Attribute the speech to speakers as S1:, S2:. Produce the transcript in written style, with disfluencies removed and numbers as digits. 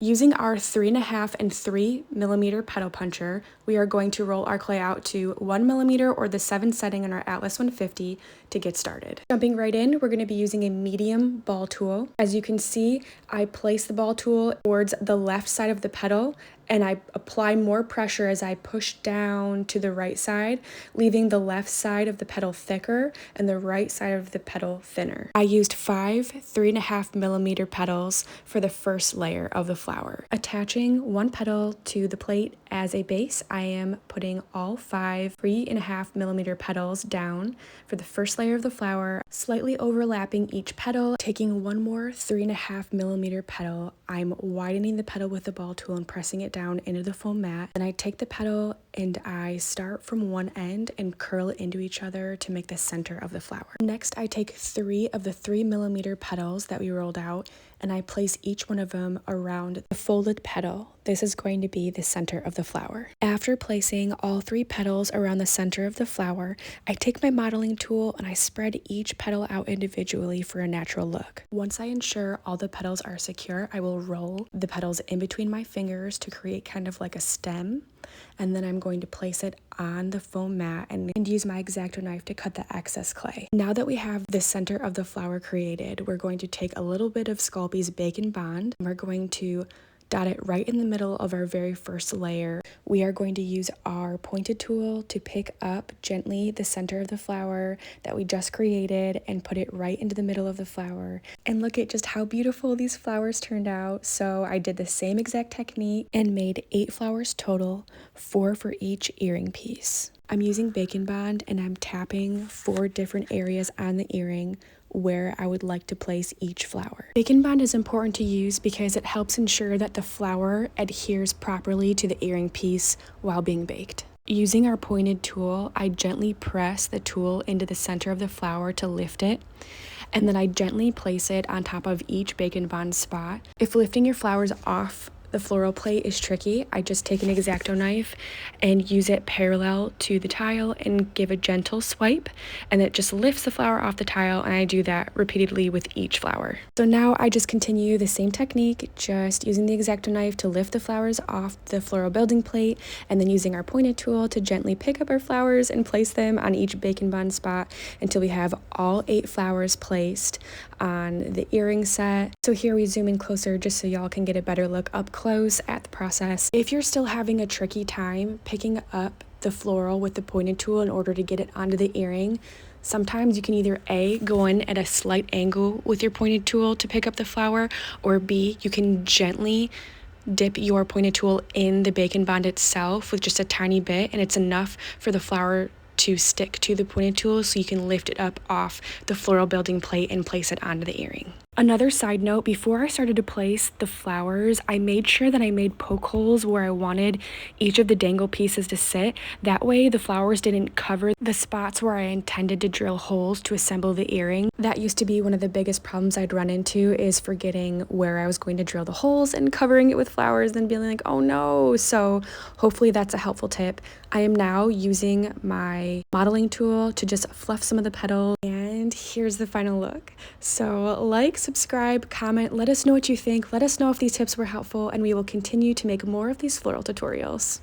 S1: Using our 3.5 and 3 millimeter petal puncher, we are going to roll our clay out to 1 millimeter or the 7 setting on our Atlas 150 to get started. Jumping right in, we're going to be using a medium ball tool. As you can see, I place the ball tool towards the left side of the petal and I apply more pressure as I push down to the right side, leaving the left side of the petal thicker and the right side of the petal thinner. I used 5 3.5 millimeter petals for the first layer of the flower. Attaching one petal to the plate as a base, I am putting all 5 3.5 millimeter petals down for the first layer of the flower, slightly overlapping each petal. Taking one more 3.5 millimeter petal, I'm widening the petal with the ball tool and pressing it down into the foam mat. Then I take the petal and I start from one end and curl it into each other to make the center of the flower. Next, I take 3 of the 3 millimeter petals that we rolled out and I place each one of them around the folded petal. This is going to be the center of the flower. After placing all 3 petals around the center of the flower, I take my modeling tool and I spread each petal out individually for a natural look. Once I ensure all the petals are secure, I will roll the petals in between my fingers to create kind of like a stem. And then I'm going to place it on the foam mat and use my X-Acto knife to cut the excess clay. Now that we have the center of the flower created, we're going to take a little bit of Sculpey's Bacon Bond. We're going to dot it right in the middle of our very first layer. We are going to use our pointed tool to pick up gently the center of the flower that we just created and put it right into the middle of the flower. And look at just how beautiful these flowers turned out. So I did the same exact technique and made 8 flowers total, 4 for each earring piece. I'm using Bacon Bond and I'm tapping 4 different areas on the earring where I would like to place each flower. Bacon Bond is important to use because it helps ensure that the flower adheres properly to the earring piece while being baked. Using our pointed tool, I gently press the tool into the center of the flower to lift it, and then I gently place it on top of each Bacon Bond spot. If lifting your flowers off the floral plate is tricky, I just take an X-Acto knife and use it parallel to the tile and give a gentle swipe, and it just lifts the flower off the tile, and I do that repeatedly with each flower. So now I just continue the same technique, just using the X-Acto knife to lift the flowers off the floral building plate, and then using our pointed tool to gently pick up our flowers and place them on each Bacon Bond spot until we have all 8 flowers placed on the earring set. So here we zoom in closer just so y'all can get a better look up close at the process. If you're still having a tricky time picking up the floral with the pointed tool in order to get it onto the earring, sometimes you can either A, go in at a slight angle with your pointed tool to pick up the flower, or B, you can gently dip your pointed tool in the Bacon Bond itself with just a tiny bit, and it's enough for the flower to stick to the pointed tool so you can lift it up off the floral building plate and place it onto the earring. Another side note, before I started to place the flowers, I made sure that I made poke holes where I wanted each of the dangle pieces to sit. That way the flowers didn't cover the spots where I intended to drill holes to assemble the earring. That used to be one of the biggest problems I'd run into, is forgetting where I was going to drill the holes and covering it with flowers and being like, oh no. So hopefully that's a helpful tip. I am now using my modeling tool to just fluff some of the petals, and here's the final look. So like, subscribe, comment, let us know what you think. Let us know if these tips were helpful, and we will continue to make more of these floral tutorials.